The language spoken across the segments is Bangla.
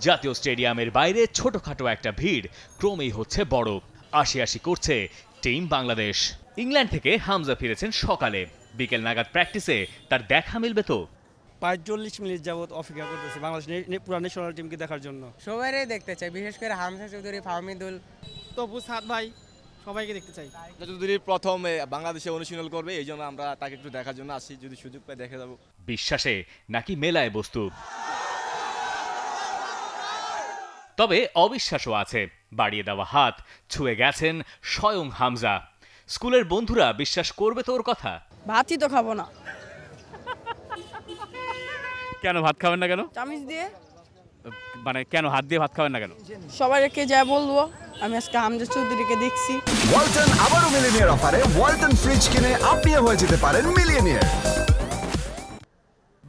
জাতীয় স্টেডিয়ামের বাইরে ছোটখাটো একটা ভিড় ক্রমেই হচ্ছে বড়। আশি করছে টিম বাংলাদেশ। ইংল্যান্ড থেকে হামজা ফিরেছেন সকালে, বিকেল নাগাদ প্র্যাকটিসে তার দেখা মিলবে তো। ৪৫ মিনিট যাবত অপেক্ষা করতেছি বাংলাদেশ পুরা ন্যাশনাল টিমকে দেখার জন্য। সবাইই দেখতে চাই, বিশেষ করে হামজা চৌধুরী, ফাহমিদুল, তপু, সাদ ভাই, সবাইকে দেখতে চাই। চৌধুরী প্রথম বাংলাদেশে অনুশীলন করবে, এই জন্য আমরা তাকে একটু দেখার জন্য আসি, যদি সুযোগ পাই দেখে যাবো। বিশ্বাসে নাকি মেলায় বস্তু, তবে অবিশ্বাসও আছে। বাড়িয়ে দেওয়া হাত ছুঁয়ে গেছেন স্বয়ং হামজা। স্কুলের বন্ধুরা বিশ্বাস করবে তোর কথা? ভাতই তো খাবো না। কেন ভাত খাবেন না কেন? চামিচ দিয়ে। মানে কেন হাত দিয়ে ভাত খাবেন না কেন? সবাইকে যা বলবো, আমি আজকে হামজা চৌধুরীকে দেখছি। ওয়ালটন আবারও মিলিয়নিয়ার অফারে ওয়ালটন ফ্রিজ কিনে আপনিও হয়ে যেতে পারেন মিলিয়নিয়ার।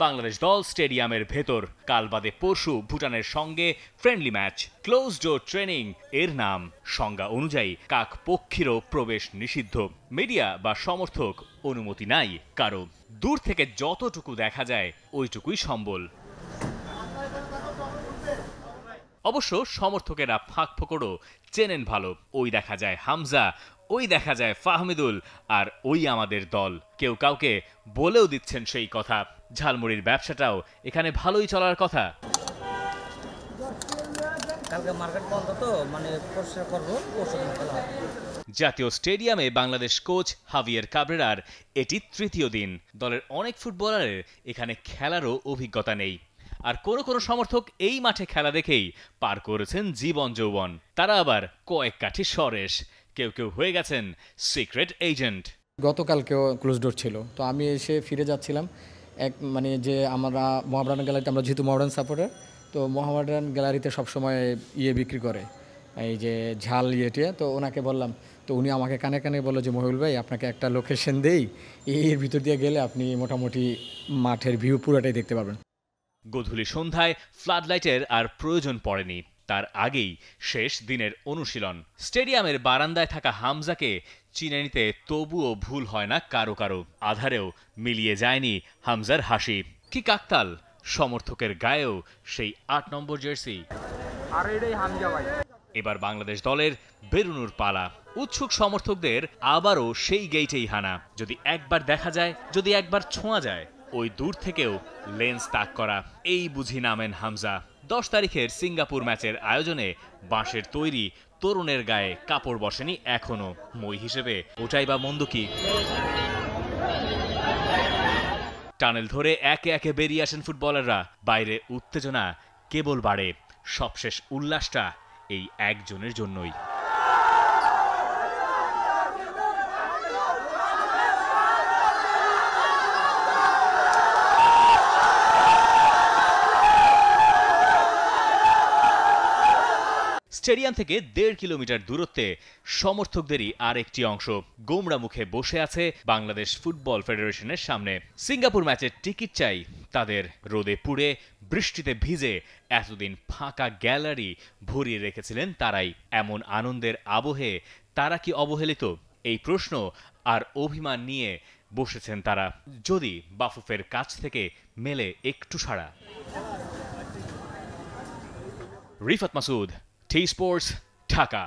বাংলাদেশ দল স্টেডিয়ামের ভেতর। কাল বাদে পরশু ভুটানের সঙ্গে friendly match. Close door training এর নাম। সংজ্ঞা অনুযায়ী কাক পক্ষীরও প্রবেশ নিষিদ্ধ। মিডিয়া বা সমর্থক অনুমতি নাই কারো। দূর থেকে যতটুকু দেখা যায় ওইটুকুই সম্বল। অবশ্য সমর্থকেরা ফাঁক ফোকরও চেনেন ভালো। ওই দেখা যায় হামজা, ওই দেখা যায় ফাহমিদুল, আর ওই আমাদের দল। কেউ কাউকে বলেও দিচ্ছেন সেই কথা। ঝালমুড়ির ব্যবসাটাও এখানে ভালোই চলার কথা। জাতীয় স্টেডিয়ামে বাংলাদেশ কোচ হাভিয়ের কাবরেরার এটি তৃতীয় দিন। দলের অনেক ফুটবলারের এখানে খেলারও অভিজ্ঞতা নেই। আর কোনো সমর্থক এই মাঠে খেলা দেখেই পার করেছেন জীবন যৌবন। তারা আবার কয়েক কাঠি সরেশ। কেউ হয়ে গেছেন সিক্রেট এজেন্ট। গতকালকেও ক্লোজ ডোর ছিল, তো আমি এসে ফিরে যাচ্ছিলাম। যে আমরা মোহামেডান গ্যালারিতে, আমরা যেহেতু মোহামেডান সাপোর্টার, তো মোহামেডান গ্যালারিতে সবসময় বিক্রি করে, এই যে ঝাল তো ওনাকে বললাম, তো উনি আমাকে কানে কানে বললো যে মহিউল ভাই, আপনাকে একটা লোকেশন দেই, এর ভিতর দিয়ে গেলে আপনি মোটামুটি মাঠের ভিউ পুরোটাই দেখতে পারবেন। গধূলি সন্ধ্যায় ফ্লাড লাইটের আর প্রয়োজন পড়েনি। তার আগেই শেষ দিনের অনুশীলন। স্টেডিয়ামের বারান্দায় থাকা হামজাকে চিনে নিতে তবুও ভুল হয় না কারো। আধারেও মিলিয়ে যায়নি হামজার হাসি। কি কাকতাল, সমর্থকের গায়েও সেই ৮ নম্বর জার্সি। এবার বাংলাদেশ দলের বেরুনোর পালা। উৎসুক সমর্থকদের আবারও সেই গেইটেই হানা। যদি একবার দেখা যায়, যদি একবার ছোঁয়া যায়, ওই দূর থেকেও লেন্স তাক করা, এই বুঝি নামেন হামজা। 10 তারিখের সিঙ্গাপুর ম্যাচের আয়োজনে বাঁশের তৈরি তরুণের গায়ে কাপড় বসেনি এখনো। মই হিসেবে ওটাই বা মন্দ কি? টানেল ধরে একে একে বেরিয়ে আসেন ফুটবলাররা। বাইরে উত্তেজনা কেবল বাড়ে। সবশেষ উল্লাসটা এই একজনের জন্যই। স্টেডিয়াম থেকে 1.5 কিলোমিটার দূরত্বে সমর্থকদেরই আরেকটি অংশ গোমড়া মুখে বসে আছে বাংলাদেশ ফুটবল ফেডারেশনের সামনে। সিঙ্গাপুর ম্যাচের টিকিট চাই তাদের। রোদে পুড়ে বৃষ্টিতে ভিজে এতদিন ফাঁকা গ্যালারি ভরিয়ে রেখেছিলেন তারাই। এমন আনন্দের আবহে তারা কি অবহেলিত? এই প্রশ্ন আর অভিমান নিয়ে বসেছেন তারা। যদি বাফুফের কাছ থেকে মেলে একটু সাড়া। Rifat Masud, T-Sports, Dhaka.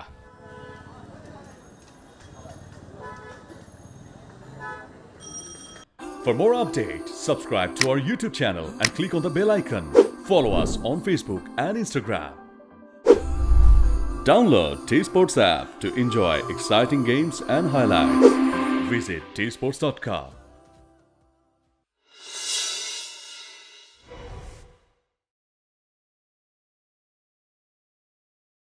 For more updates, subscribe to our YouTube channel and click on the bell icon. Follow us on Facebook and Instagram. Download T-Sports app to enjoy exciting games and highlights. Visit tsports.com.